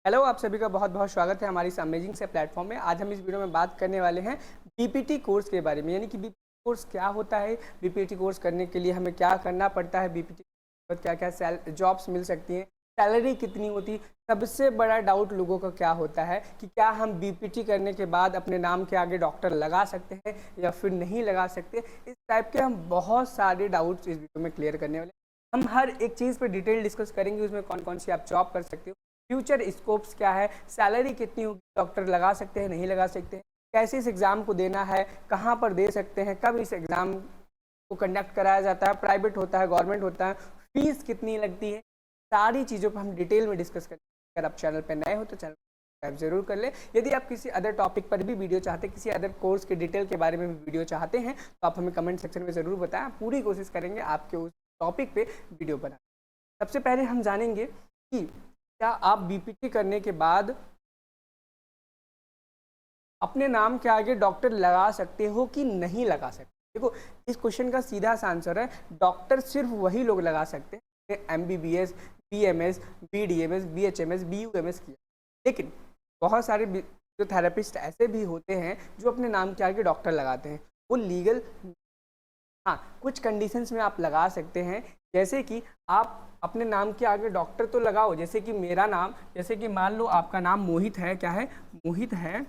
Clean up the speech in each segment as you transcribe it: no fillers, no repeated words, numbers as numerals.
Hello, आप सभी का बहुत बहुत स्वागत है हमारी इस अमेजिंग से प्लेटफॉर्म में। आज हम इस वीडियो में बात करने वाले हैं बीपीटी कोर्स के बारे में, यानी कि बीपीटी कोर्स क्या होता है, बीपीटी कोर्स करने के लिए हमें क्या करना पड़ता है, बीपीटी के बाद क्या क्या जॉब्स मिल सकती हैं, सैलरी कितनी होती है। सबसे बड़ा डाउट लोगों का क्या होता है कि क्या हम बीपीटी करने के बाद अपने नाम के आगे डॉक्टर लगा सकते हैं या फिर नहीं लगा सकते। इस टाइप के हम बहुत सारे डाउट्स इस वीडियो में क्लियर करने वाले हैं। हम हर एक चीज़ पर डिटेल डिस्कस करेंगे, उसमें कौन कौन सी आप जॉब कर सकते हो, फ्यूचर स्कोप्स क्या है, सैलरी कितनी होगी, डॉक्टर लगा सकते हैं नहीं लगा सकते हैं, कैसे इस एग्ज़ाम को देना है, कहाँ पर दे सकते हैं, कब इस एग्ज़ाम को कंडक्ट कराया जाता है, प्राइवेट होता है गवर्नमेंट होता है, फीस कितनी लगती है, सारी चीज़ों पर हम डिटेल में डिस्कस करेंगे। अगर आप चैनल पर नए हो तो चैनल सब्सक्राइब जरूर कर ले। यदि आप किसी अदर टॉपिक पर भी वीडियो चाहते हैं, किसी अदर कोर्स के डिटेल के बारे में भी वीडियो चाहते हैं, तो आप हमें कमेंट सेक्शन में ज़रूर बताएं। पूरी कोशिश करेंगे आपके उस टॉपिक पे वीडियो बनाने। सबसे पहले हम जानेंगे कि क्या आप बीपीटी करने के बाद अपने नाम के आगे डॉक्टर लगा सकते हो कि नहीं लगा सकते। देखो, इस क्वेश्चन का सीधा सा आंसर है डॉक्टर सिर्फ वही लोग लगा सकते हैं एमबीबीएस, बीएमएस, बीडीएमएस, बीएचएमएस, बीयूएमएस किया। लेकिन बहुत सारे जो थेरेपिस्ट ऐसे भी होते हैं जो अपने नाम के आगे डॉक्टर लगाते हैं, वो लीगल, हाँ कुछ कंडीशंस में आप लगा सकते हैं। जैसे कि आप अपने नाम के आगे डॉक्टर तो लगाओ, जैसे कि मेरा नाम, जैसे कि मान लो आपका नाम मोहित है, क्या है, मोहित है,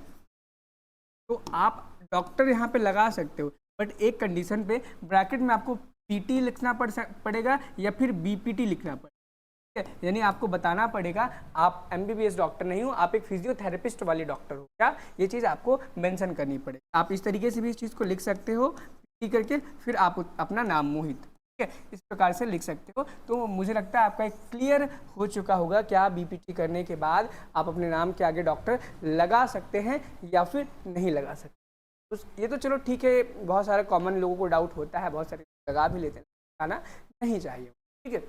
तो आप डॉक्टर यहाँ पे लगा सकते हो। बट एक कंडीशन पे, ब्रैकेट में आपको पीटी लिखना पड़ेगा या फिर बीपीटी लिखना पड़ेगा। यानी आपको बताना पड़ेगा आप एमबीबीएस डॉक्टर नहीं हो, आप एक फिजियोथेरेपिस्ट वाले डॉक्टर हो, क्या ये चीज़ आपको मेंशन करनी पड़ेगी। आप इस तरीके से भी इस चीज़ को लिख सकते हो करके, फिर आप अपना नाम मोहित, ठीक है, इस प्रकार से लिख सकते हो। तो मुझे लगता है आपका एक क्लियर हो चुका होगा क्या बीपीटी करने के बाद आप अपने नाम के आगे डॉक्टर लगा सकते हैं या फिर नहीं लगा सकते। तो ये तो चलो ठीक है, बहुत सारे कॉमन लोगों को डाउट होता है, बहुत सारे लगा भी लेते हैं, लगाना नहीं चाहिए, ठीक है।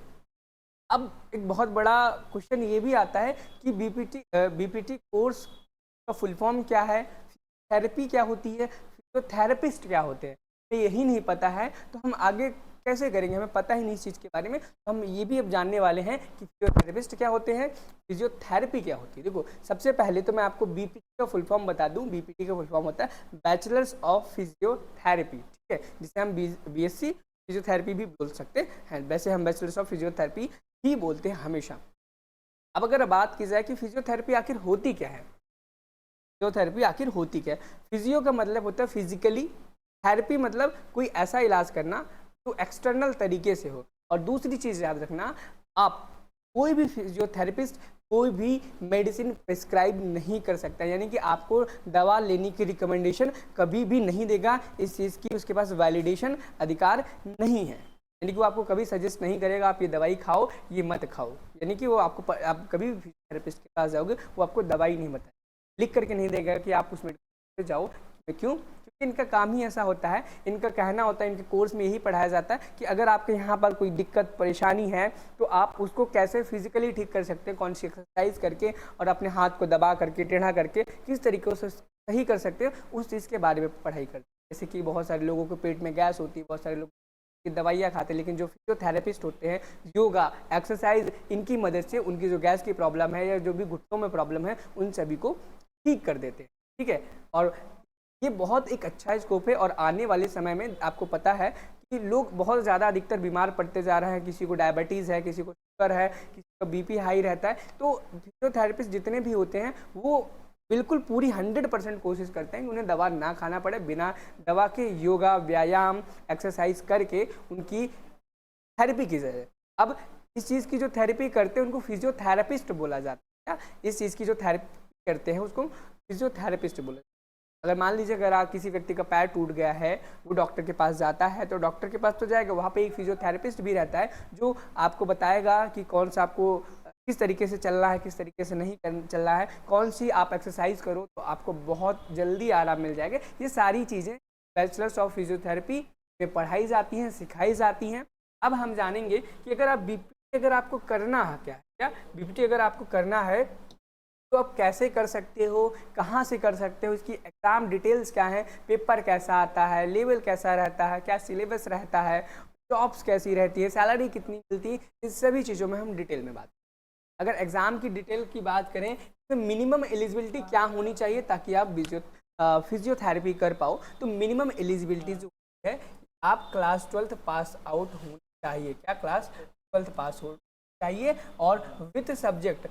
अब एक बहुत बड़ा क्वेश्चन ये भी आता है कि बीपीटी कोर्स का फुल फॉर्म क्या है, थेरेपी क्या होती है, तो थेरेपिस्ट क्या होते हैं, यही नहीं पता है तो हम आगे कैसे करेंगे, हमें पता ही नहीं इस चीज़ के बारे में। तो हम ये भी अब जानने वाले हैं कि फिजियोथेरेपिस्ट क्या होते हैं, फिजियोथेरेपी क्या होती है। देखो, सबसे पहले तो मैं आपको बीपीटी का फुल फॉर्म बता दूं। बीपीटी का फुल फॉर्म होता है बैचलर्स ऑफ फिजियोथेरेपी, ठीक है, जिसे हम बीएससी फिजियोथेरेपी भी बोल सकते हैं। वैसे हम बैचलर्स ऑफ फिजियोथेरेपी ही बोलते हैं हमेशा। अब अगर बात की जाए कि फिजियोथेरेपी आखिर होती क्या है, फिजियोथेरेपी आखिर होती क्या है। फिजियो का मतलब होता है फिजिकली, थेरेपी मतलब कोई ऐसा इलाज करना जो एक्सटर्नल तरीके से हो। और दूसरी चीज़ याद रखना, आप कोई भी फिजियोथेरेपिस्ट कोई भी मेडिसिन प्रिस्क्राइब नहीं कर सकता, यानी कि आपको दवा लेने की रिकमेंडेशन कभी भी नहीं देगा। इस चीज़ की उसके पास वैलिडेशन अधिकार नहीं है, यानी कि वो आपको कभी सजेस्ट नहीं करेगा आप ये दवाई खाओ ये मत खाओ। यानी कि वो आपको, आप कभी भी थेरेपिस्ट के पास जाओगे वो आपको दवाई नहीं बताए, लिख करके नहीं देगा कि आप उस मेडिकल पे जाओ। क्यों? क्योंकि इनका काम ही ऐसा होता है, इनका कहना होता है, इनके कोर्स में यही पढ़ाया जाता है कि अगर आपके यहाँ पर कोई दिक्कत परेशानी है तो आप उसको कैसे फिजिकली ठीक कर सकते हैं, कौन सी एक्सरसाइज करके और अपने हाथ को दबा करके टेढ़ा करके किस तरीके से सही कर सकते हैं, उस चीज़ के बारे में पढ़ाई करते हैं। जैसे कि बहुत सारे लोगों को पेट में गैस होती है, बहुत सारे लोग की दवाइयाँ खाते हैं, लेकिन जो फिजियोथेरेपिस्ट होते हैं, योगा एक्सरसाइज, इनकी मदद से उनकी जो गैस की प्रॉब्लम है या जो भी घुटनों में प्रॉब्लम है उन सभी को ठीक कर देते हैं, ठीक है। और ये बहुत एक अच्छा स्कोप है और आने वाले समय में आपको पता है कि लोग बहुत ज़्यादा अधिकतर बीमार पड़ते जा रहे हैं। किसी को डायबिटीज़ है, किसी को शुगर है, किसी का बीपी हाई रहता है। तो फिजियोथेरेपिस्ट जितने भी होते हैं वो बिल्कुल पूरी 100% कोशिश करते हैं कि उन्हें दवा ना खाना पड़े, बिना दवा के योगा व्यायाम एक्सरसाइज करके उनकी थेरेपी की जाए। अब इस चीज़ की जो थेरेपी करते हैं उनको फिजियोथेरेपिस्ट बोला जाता है। इस चीज़ की जो थेरेपी करते हैं उसको फिजियोथेरेपिस्ट बोला जाता है। अगर मान लीजिए अगर आप किसी व्यक्ति का पैर टूट गया है, वो डॉक्टर के पास जाता है, तो डॉक्टर के पास तो जाएगा, वहाँ पे एक फिजियोथेरेपिस्ट भी रहता है जो आपको बताएगा कि कौन सा आपको किस तरीके से चलना है, किस तरीके से नहीं चलना है, कौन सी आप एक्सरसाइज करो तो आपको बहुत जल्दी आराम मिल जाएगा। ये सारी चीज़ें बैचलर्स ऑफ फिजियोथेरेपी में पढ़ाई जाती हैं, सिखाई जाती हैं। अब हम जानेंगे कि अगर आप बीपीटी अगर आपको करना है, क्या बीपीटी अगर आपको करना है तो आप कैसे कर सकते हो, कहाँ से कर सकते हो, इसकी एग्ज़ाम डिटेल्स क्या है, पेपर कैसा आता है, लेवल कैसा रहता है, क्या सिलेबस रहता है, जॉब्स कैसी रहती है, सैलरी कितनी मिलती है, इस सभी चीज़ों में हम डिटेल में बात अगर एग्ज़ाम की डिटेल की बात करें तो मिनिमम एलिजिबिलिटी क्या होनी चाहिए ताकि आप फिजियोथेरेपी कर पाओ, तो मिनिमम एलिजिबिलिटी जो है आप क्लास 12th पास आउट होनी चाहिए। क्या? क्लास 12th पास हो चाहिए, और विथ सब्जेक्ट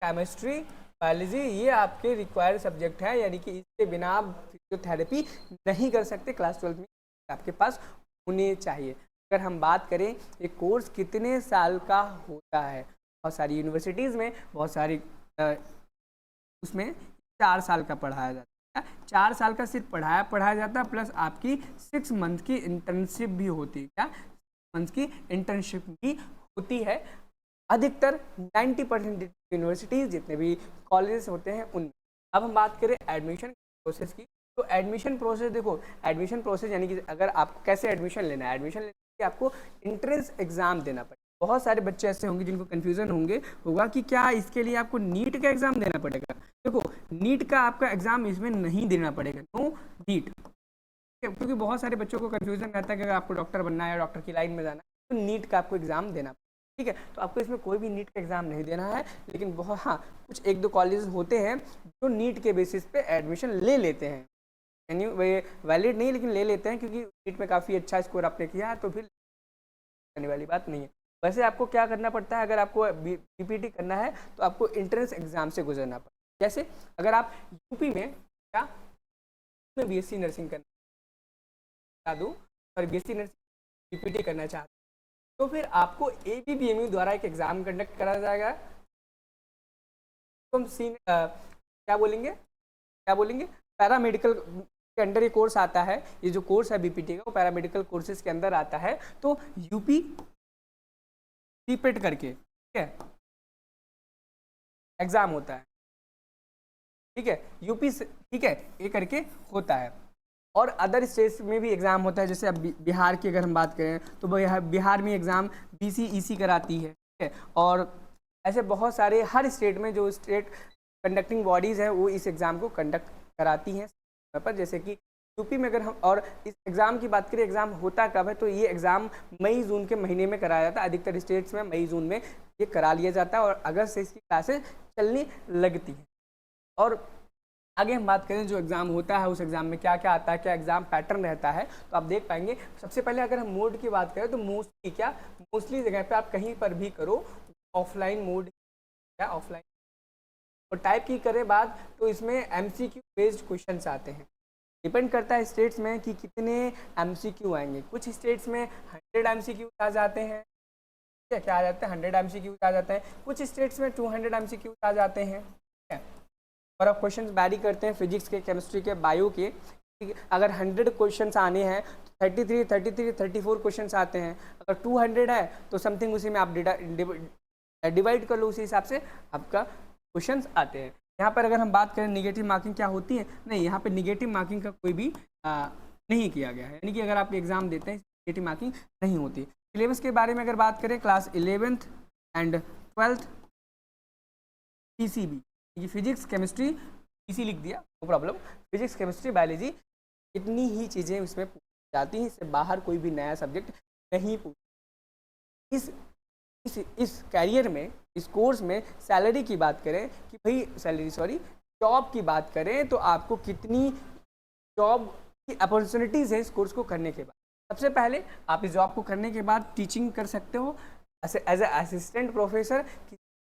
केमिस्ट्री, बायोलॉजी, ये आपके रिक्वायर्ड सब्जेक्ट है, यानी कि इसके बिना आप फिजियोथेरेपी नहीं कर सकते। क्लास 12th में आपके पास होने चाहिए। अगर हम बात करें ये कोर्स कितने साल का होता है, बहुत सारी यूनिवर्सिटीज़ में बहुत सारी उसमें 4 साल का पढ़ाया जाता है। 4 साल का सिर्फ पढ़ाया जाता है, प्लस आपकी 6 मंथ की इंटर्नशिप भी होती है। क्या? मंथ की इंटर्नशिप भी होती है। अधिकतर 90% यूनिवर्सिटीज़, जितने भी कॉलेजेस होते हैं उनमें। अब हम बात करें एडमिशन प्रोसेस की, तो एडमिशन प्रोसेस देखो, एडमिशन प्रोसेस यानी कि अगर आपको कैसे एडमिशन लेना है, एडमिशन लेने के लिए आपको एंट्रेंस एग्ज़ाम देना पड़ेगा। बहुत सारे बच्चे ऐसे होंगे जिनको कन्फ्यूज़न होगा कि क्या इसके लिए आपको नीट का एग्ज़ाम देना पड़ेगा। देखो, नीट का आपका एग्ज़ाम इसमें नहीं देना पड़ेगा, नो नीट, क्योंकि बहुत सारे बच्चों को कन्फ्यूज़न रहता है कि अगर आपको डॉक्टर बनना है, डॉक्टर की लाइन में जाना है, तो नीट का आपको एग्ज़ाम देना पड़ेगा। ठीक है, तो आपको इसमें कोई भी नीट का एग्ज़ाम नहीं देना है, लेकिन बहुत कुछ 1-2 कॉलेज होते हैं जो नीट के बेसिस पे एडमिशन ले लेते हैं, यानी वे वैलिड नहीं लेकिन ले लेते हैं, क्योंकि नीट में काफ़ी अच्छा स्कोर आपने किया है तो फिर करने वाली बात नहीं है। वैसे आपको क्या करना पड़ता है, अगर आपको बीपीटी करना है तो आपको एंट्रेंस एग्ज़ाम से गुजरना पड़ता है। जैसे अगर आप यूपी में में बीएससी नर्सिंग करना दूँ और बीएससी नर्सिंग बीपीटी करना चाहते तो फिर आपको एबीपीएमयू द्वारा एक एग्ज़ाम कंडक्ट करा जाएगा। तो हम क्या बोलेंगे पैरामेडिकल के अंडर ये कोर्स आता है। ये जो कोर्स है बीपीटी का वो पैरामेडिकल कोर्सेज के अंदर आता है। तो यूपी सीपेट करके, ठीक है, एग्ज़ाम होता है। ठीक है, यूपी से, ठीक है, ये करके होता है। और अदर स्टेट्स में भी एग्ज़ाम होता है, जैसे अब बिहार की अगर हम बात करें तो बिहार में एग्ज़ाम बीसीईसी कराती है। ठीक है, और ऐसे बहुत सारे हर स्टेट में जो स्टेट कंडक्टिंग बॉडीज़ हैं वो इस एग्ज़ाम को कंडक्ट कराती हैं समय पर। जैसे कि यूपी में अगर हम और इस एग्ज़ाम की बात करें, एग्ज़ाम होता कब है, तो ये एग्ज़ाम मई जून के महीने में कराया जाता है। अधिकतर स्टेट्स में मई जून में ये करा लिया जाता है और अगस्त से इसकी क्लासेस चलने लगती हैं। और आगे हम बात करें जो एग्ज़ाम होता है उस एग्ज़ाम में क्या क्या आता है, क्या एग्ज़ाम पैटर्न रहता है, तो आप देख पाएंगे। सबसे पहले अगर हम मोड की बात करें तो मोस्टली जगह पे आप कहीं पर भी करो ऑफलाइन मोड, क्या ऑफलाइन, और टाइप की करें बात तो इसमें एमसीक्यू बेस्ड क्वेश्चंस आते हैं। डिपेंड करता है स्टेट्स में कि कितने एमसीक्यू आएंगे। कुछ स्टेट्स में 100 एमसीक्यू आ जाते हैं, क्या आ जाते हैं, 100 एमसीक्यू आ जाते हैं। कुछ स्टेट्स में 200 एमसीक्यू आ जाते हैं। ठीक है, और अब क्वेश्चंस वैरी करते हैं फिजिक्स के, केमिस्ट्री के, बायो के। अगर 100 क्वेश्चंस आने हैं तो 34 क्वेश्चंस आते हैं। अगर 200 है तो समथिंग उसी में आप डिवाइड कर लो, उसी हिसाब से आपका क्वेश्चंस आते हैं। यहाँ पर अगर हम बात करें निगेटिव मार्किंग क्या होती है, नहीं, यहाँ पर निगेटिव मार्किंग का कोई भी नहीं किया गया है, यानी कि अगर आप एग्ज़ाम देते हैं निगेटिव मार्किंग नहीं होती। सिलेबस के बारे में अगर बात करें, class 11th and 12th PCB, physics chemistry, PC लिख दिया, no problem, physics chemistry biology, इतनी ही चीज़ें उसमें पूछी जाती हैं। इससे बाहर कोई भी नया सब्जेक्ट नहीं पूछ। इस कैरियर में, इस कोर्स में सैलरी की बात करें कि भाई जॉब की बात करें तो आपको कितनी जॉब की अपॉर्चुनिटीज़ है इस कोर्स को करने के बाद। सबसे पहले आप इस जॉब को करने के बाद टीचिंग कर सकते हो as a assistant professor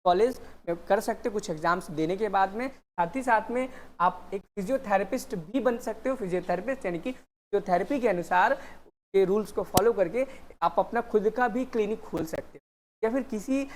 college में कर सकते हो कुछ एग्जाम्स देने के बाद में। साथ ही साथ में आप एक फिजियोथेरेपिस्ट भी बन सकते हो। फिजियोथेरेपिस्ट यानी कि फिजियोथेरेपी के अनुसार के रूल्स को फॉलो करके आप अपना खुद का भी क्लिनिक खोल सकते हो, या फिर किसी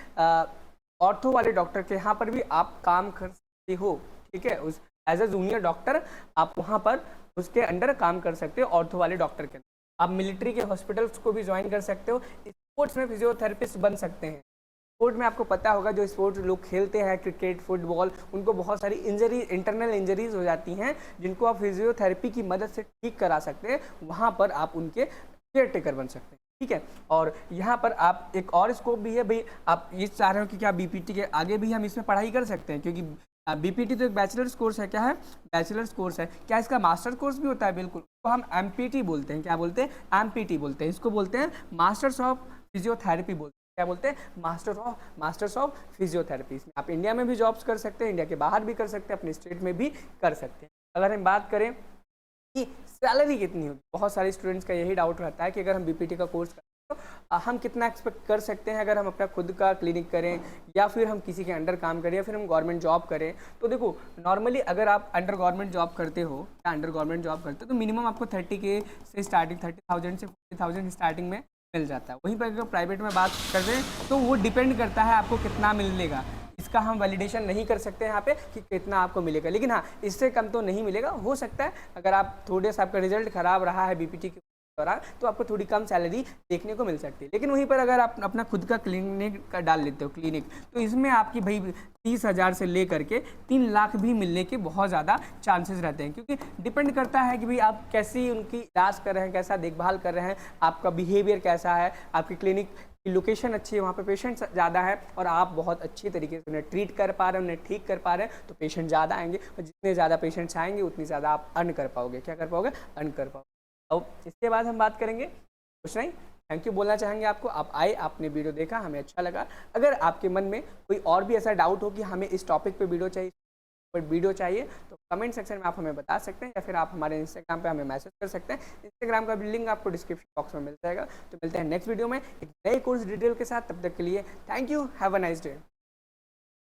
ऑर्थो वाले डॉक्टर के यहाँ पर भी आप काम कर सकते हो। ठीक है, उस एज ए जूनियर डॉक्टर आप वहाँ पर उसके अंडर काम कर सकते हो, ऑर्थो वाले डॉक्टर के अंदर। आप मिलिट्री के हॉस्पिटल्स को भी ज्वाइन कर सकते हो। स्पोर्ट्स में फिजियोथेरेपिस्ट बन सकते हैं। स्पोर्ट में आपको पता होगा जो स्पोर्ट लोग खेलते हैं, क्रिकेट, फुटबॉल, उनको बहुत सारी इंटरनल इंजरीज हो जाती हैं, जिनको आप फिजियोथेरेपी की मदद से ठीक करा सकते हैं। वहाँ पर आप उनके केयर टेकर बन सकते हैं। ठीक है, और यहाँ पर आप एक और स्कोप भी है, भाई आप ये चाह रहे हो कि क्या बीपीटी के आगे भी हम इसमें पढ़ाई कर सकते हैं, क्योंकि बीपीटी तो एक बैचलर्स कोर्स है। क्या है? बैचलर्स कोर्स है। क्या इसका मास्टर कोर्स भी होता है? बिल्कुल, तो हम एमपीटी बोलते हैं। क्या बोलते हैं? एमपीटी बोलते हैं। इसको बोलते हैं मास्टर्स ऑफ फिजियोथेरेपी बोलते हैं। क्या बोलते हैं, मास्टर्स ऑफ फिजियोथेरेपी। इसमें आप इंडिया में भी जॉब्स कर सकते हैं, इंडिया के बाहर भी कर सकते हैं, अपने स्टेट में भी कर सकते हैं। अगर हम बात करें कि सैलरी कितनी होगी, बहुत सारे स्टूडेंट्स का यही डाउट रहता है कि अगर हम बीपीटी का कोर्स करें तो हम कितना एक्सपेक्ट कर सकते हैं अगर हम अपना खुद का क्लिनिक करें या फिर हम किसी के अंडर काम करें या फिर हम गवर्नमेंट जॉब करें। तो देखो नॉर्मली अगर आप अंडर गवर्नमेंट जॉब करते हो या अंडर गवर्नमेंट जॉब करते हो तो मिनिमम आपको 30K से स्टार्टिंग, 30,000 से 40,000 स्टार्टिंग में मिल जाता है। वहीं पर अगर प्राइवेट में बात कर रहे हैं तो वो डिपेंड करता है आपको कितना मिलेगा, इसका हम वैलिडेशन नहीं कर सकते यहाँ पे कि कितना आपको मिलेगा, लेकिन हाँ इससे कम तो नहीं मिलेगा। हो सकता है अगर आप थोड़े सा आपका रिजल्ट खराब रहा है बीपीटी के दौरान तो आपको थोड़ी कम सैलरी देखने को मिल सकती है। लेकिन वहीं पर अगर आप अपना खुद का क्लिनिक का डाल लेते हो क्लिनिक, तो इसमें आपकी भाई 30,000 से ले करके 3 लाख भी मिलने के बहुत ज़्यादा चांसेस रहते हैं, क्योंकि डिपेंड करता है कि भाई आप कैसी उनकी इलाज कर रहे हैं, कैसा देखभाल कर रहे हैं, आपका बिहेवियर कैसा है, आपकी क्लिनिक की लोकेशन अच्छी है, वहाँ पे पेशेंट ज़्यादा है और आप बहुत अच्छी तरीके से उन्हें ट्रीट कर पा रहे हैं, उन्हें ठीक कर पा रहे हैं, तो पेशेंट ज़्यादा आएंगे और जितने ज़्यादा पेशेंट्स आएंगे उतनी ज़्यादा आप अर्न कर पाओगे। क्या कर पाओगे? अर्न कर पाओगे। अब इसके बाद हम बात करेंगे, कुछ नहीं, थैंक यू बोलना चाहेंगे आपको, आप आए, आपने वीडियो देखा, हमें अच्छा लगा। अगर आपके मन में कोई और भी ऐसा डाउट हो कि हमें इस टॉपिक पे वीडियो चाहिए तो कमेंट सेक्शन में आप हमें बता सकते हैं या फिर आप हमारे इंस्टाग्राम पे हमें मैसेज कर सकते हैं। इंस्टाग्राम का भी लिंक आपको डिस्क्रिप्शन बॉक्स में मिल जाएगा। तो मिलते हैं नेक्स्ट वीडियो में एक नए कोर्स डिटेल के साथ, तब तक के लिए thank you, have a nice day.